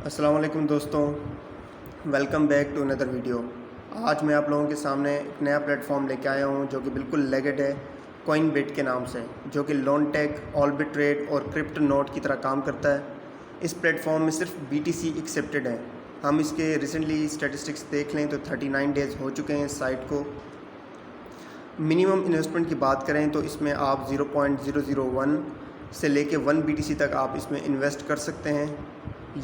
अस्सलाम वालेकुम दोस्तों, welcome back to another video. आज मैं आप लोगों के सामने एक नया प्लेटफॉर्म लेके आया हूँ जो कि बिल्कुल लेगेड है, कॉइनबिट के नाम से, जो कि लोनटेक, ऑलबिट्रेड और क्रिप्टो नोट की तरह काम करता है। इस प्लेटफॉर्म में सिर्फ BTC एक्सेप्टेड है। हम इसके रिसेंटली स्टैटिस्टिक्स देख लें तो 39 डेज़ हो चुके हैं इस साइट को। मिनिमम इन्वेस्टमेंट की बात करें तो इसमें आप 0.001 से लेके 1 BTC तक आप इसमें इन्वेस्ट कर सकते हैं।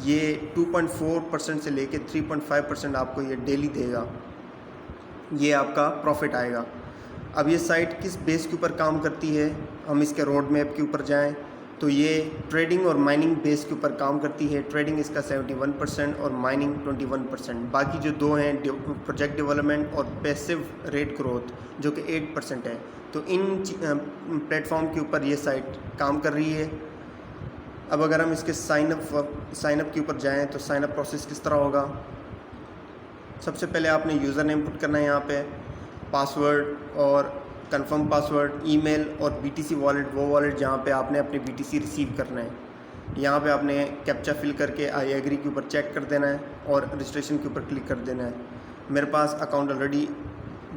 ये 2.4% से लेके 3.5% आपको ये डेली देगा, ये आपका प्रॉफिट आएगा। अब ये साइट किस बेस के ऊपर काम करती है, हम इसके रोड मैप के ऊपर जाएं तो ये ट्रेडिंग और माइनिंग बेस के ऊपर काम करती है। ट्रेडिंग इसका 71% और माइनिंग 21%। बाकी जो दो हैं प्रोजेक्ट डेवलपमेंट और पैसिव रेट ग्रोथ जो कि 8% है। तो इन प्लेटफॉर्म के ऊपर ये साइट काम कर रही है। अब अगर हम इसके साइनअप के ऊपर जाएं तो साइनअप प्रोसेस किस तरह होगा। सबसे पहले आपने यूज़र नेम पुट करना है, यहाँ पे पासवर्ड और कंफर्म पासवर्ड, ईमेल और BTC वॉलेट, वो वॉलेट जहाँ पे आपने अपने BTC रिसीव करना है। यहाँ पे आपने कैप्चा फिल करके आई एग्री के ऊपर चेक कर देना है और रजिस्ट्रेशन के ऊपर क्लिक कर देना है। मेरे पास अकाउंट ऑलरेडी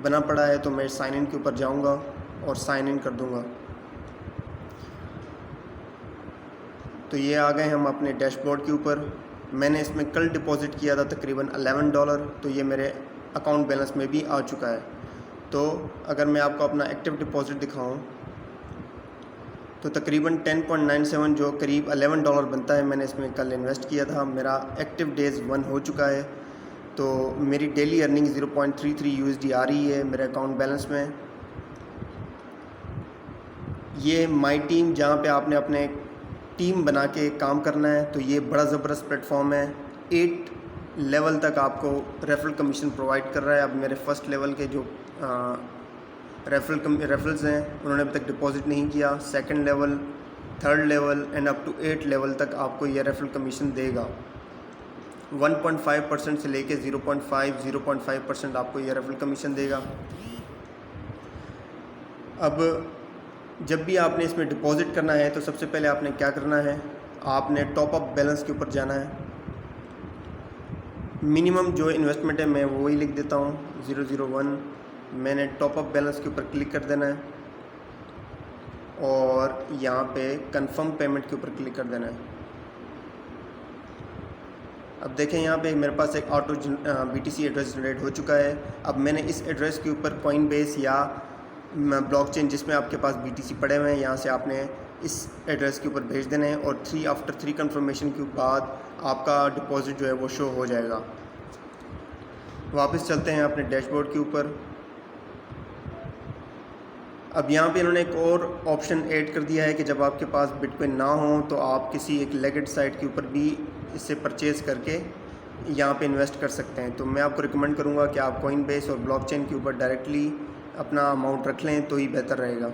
बना पड़ा है तो मैं साइन इन के ऊपर जाऊँगा और साइन इन कर दूँगा। तो ये आ गए हम अपने डैशबोर्ड के ऊपर। मैंने इसमें कल डिपॉज़िट किया था तकरीबन $11, तो ये मेरे अकाउंट बैलेंस में भी आ चुका है। तो अगर मैं आपको अपना एक्टिव डिपॉज़िट दिखाऊं तो तकरीबन 10.97 जो करीब $11 बनता है, मैंने इसमें कल इन्वेस्ट किया था। मेरा एक्टिव डेज़ 1 हो चुका है, तो मेरी डेली अर्निंग 0.33 USD आ रही है मेरे अकाउंट बैलेंस में। ये माई टीम जहाँ पे आपने अपने टीम बना के काम करना है, तो ये बड़ा ज़बरदस्त प्लेटफॉर्म है। 8 लेवल तक आपको रेफरल कमीशन प्रोवाइड कर रहा है। अब मेरे फर्स्ट लेवल के जो रेफरल्स हैं उन्होंने अभी तक डिपॉजिट नहीं किया। Second level, third level and up to 8 level तक आपको ये रेफरल कमीशन देगा। 1.5% से लेके 0.5% आपको ये रेफरल कमीशन देगा। अब जब भी आपने इसमें डिपॉज़िट करना है तो सबसे पहले आपने क्या करना है, आपने टॉप अप बैलेंस के ऊपर जाना है। मिनिमम जो इन्वेस्टमेंट है मैं वही लिख देता हूँ 001। मैंने टॉप अप बैलेंस के ऊपर क्लिक कर देना है और यहाँ पे कंफर्म पेमेंट के ऊपर क्लिक कर देना है। अब देखें यहाँ पे मेरे पास एक ऑटो BTC एड्रेस जनरेट हो चुका है। अब मैंने इस एड्रेस के ऊपर कॉइनबेस या ब्लॉकचेन जिसमें आपके पास BTC पड़े हुए हैं, यहाँ से आपने इस एड्रेस के ऊपर भेज देना है और आफ्टर 3 कंफर्मेशन के बाद आपका डिपॉज़िट जो है वो शो हो जाएगा। वापस चलते हैं अपने डैशबोर्ड के ऊपर। अब यहाँ पे इन्होंने एक और ऑप्शन ऐड कर दिया है कि जब आपके पास बिटकॉइन ना हो तो आप किसी एक लेगेड साइट के ऊपर भी इससे परचेज़ करके यहाँ पे इन्वेस्ट कर सकते हैं। तो मैं आपको रिकमेंड करूँगा कि आप कॉइनबेस और ब्लॉकचेन के ऊपर डायरेक्टली अपना अमाउंट रख लें तो ही बेहतर रहेगा।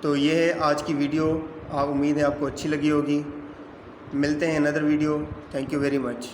तो ये है आज की वीडियो। उम्मीद है आपको अच्छी लगी होगी। मिलते हैं another video. Thank you very much.